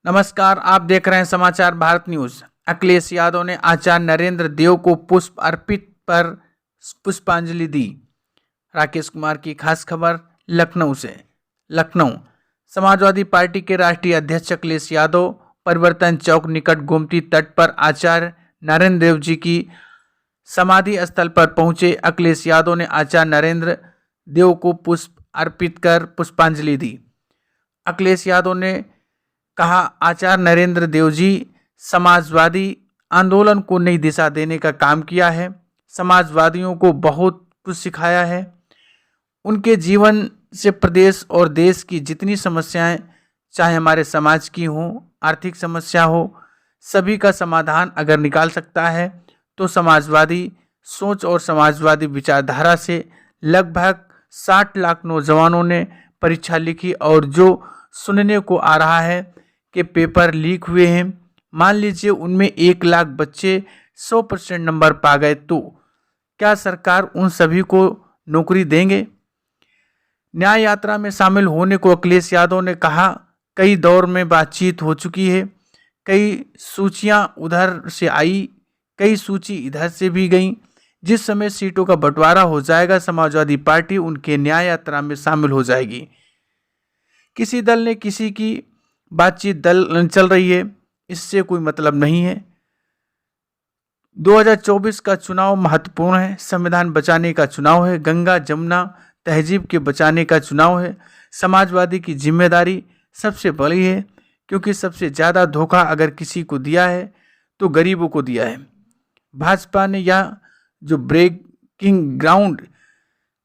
नमस्कार, आप देख रहे हैं समाचार भारत न्यूज। अखिलेश यादव ने आचार्य नरेंद्र देव को पुष्प अर्पित पर पुष्पांजलि दी। राकेश कुमार की खास खबर लखनऊ से। लखनऊ समाजवादी पार्टी के राष्ट्रीय अध्यक्ष अखिलेश यादव परिवर्तन चौक निकट गोमती तट पर आचार्य नरेंद्र देव जी की समाधि स्थल पर पहुंचे। अखिलेश यादव ने आचार्य नरेंद्र देव को पुष्प अर्पित कर पुष्पांजलि दी। अखिलेश यादव ने कहा, आचार्य नरेंद्र देव जी समाजवादी आंदोलन को नई दिशा देने का काम किया है। समाजवादियों को बहुत कुछ सिखाया है। उनके जीवन से प्रदेश और देश की जितनी समस्याएं, चाहे हमारे समाज की हो, आर्थिक समस्या हो, सभी का समाधान अगर निकाल सकता है तो समाजवादी सोच और समाजवादी विचारधारा से लगभग 60 लाख नौजवानों ने परीक्षा लिखी और जो सुनने को आ रहा है कि पेपर लीक हुए हैं, मान लीजिए उनमें 1 लाख बच्चे 100% नंबर पा गए तो क्या सरकार उन सभी को नौकरी देंगे? न्याय यात्रा में शामिल होने को अखिलेश यादव ने कहा, कई दौर में बातचीत हो चुकी है, कई सूचियां उधर से आई, कई सूची इधर से भी गई। जिस समय सीटों का बंटवारा हो जाएगा, समाजवादी पार्टी उनके न्याय यात्रा में शामिल हो जाएगी। किसी दल ने किसी की बातचीत दल चल रही है, इससे कोई मतलब नहीं है। 2024 का चुनाव महत्वपूर्ण है। संविधान बचाने का चुनाव है, गंगा जमुना तहजीब के बचाने का चुनाव है। समाजवादी की जिम्मेदारी सबसे बड़ी है, क्योंकि सबसे ज़्यादा धोखा अगर किसी को दिया है तो गरीबों को दिया है। भाजपा ने यह जो ब्रेकिंग ग्राउंड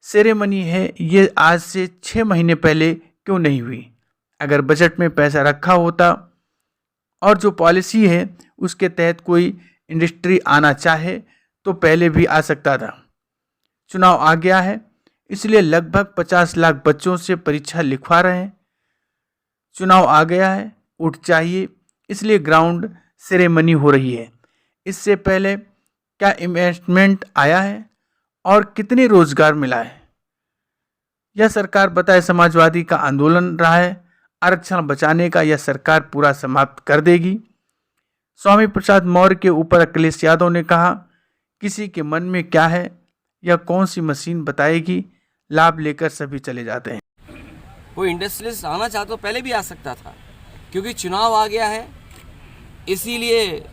सेरेमनी है, ये आज से 6 महीने पहले क्यों नहीं हुई? अगर बजट में पैसा रखा होता और जो पॉलिसी है उसके तहत कोई इंडस्ट्री आना चाहे तो पहले भी आ सकता था। चुनाव आ गया है, इसलिए लगभग 50 लाख बच्चों से परीक्षा लिखवा रहे हैं। चुनाव आ गया है, वोट चाहिए, इसलिए ग्राउंड सेरेमनी हो रही है। इससे पहले क्या इन्वेस्टमेंट आया है और कितने रोजगार मिला है, यह सरकार बताए। समाजवादी का आंदोलन रहा है आरक्षण बचाने का, यह सरकार पूरा समाप्त कर देगी। स्वामी प्रसाद मौर्य के ऊपर अखिलेश यादव ने कहा, किसी के मन में क्या है यह कौन सी मशीन बताएगी, लाभ लेकर सभी चले जाते हैं। कोई इंडस्ट्रियलिस्ट आना चाहता तो पहले भी आ सकता था, क्योंकि चुनाव आ गया है, इसीलिए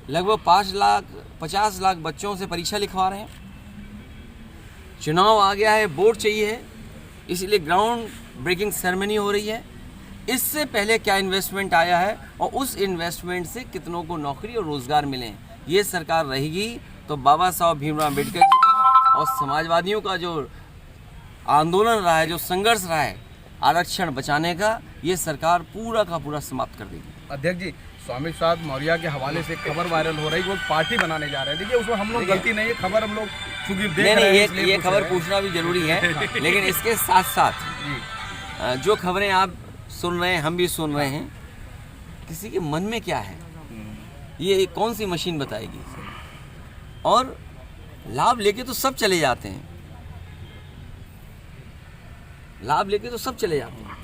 लगभग 50 लाख बच्चों से परीक्षा लिखवा रहे हैं। चुनाव आ गया है, वोट चाहिए, इसलिए ग्राउंड ब्रेकिंग सेरेमनी हो रही है। इससे पहले क्या इन्वेस्टमेंट आया है और उस इन्वेस्टमेंट से कितनों को नौकरी और रोजगार मिले, ये सरकार रहेगी तो बाबा साहब भीमराव अम्बेडकर जी का और समाजवादियों का जो आंदोलन रहा है, जो संघर्ष रहा है आरक्षण बचाने का, ये सरकार पूरा का पूरा समाप्त कर देगी। अध्यक्ष जी, स्वामी प्रसाद मौर्य के हवाले से खबर वायरल हो रही है, वो पार्टी बनाने जा रहे हैं। देखिए, उसमें हम लोग गलती नहीं है, खबर हम लोग चूंकि देख रहे हैं, ये खबर पूछना भी जरूरी है। लेकिन इसके साथ साथ जो खबरें आप सुन रहे हैं, हम भी सुन रहे हैं, किसी के मन में क्या है, ये कौन सी मशीन बताएगी। और लाभ लेके तो सब चले जाते हैं, लाभ लेके तो सब चले जाते हैं।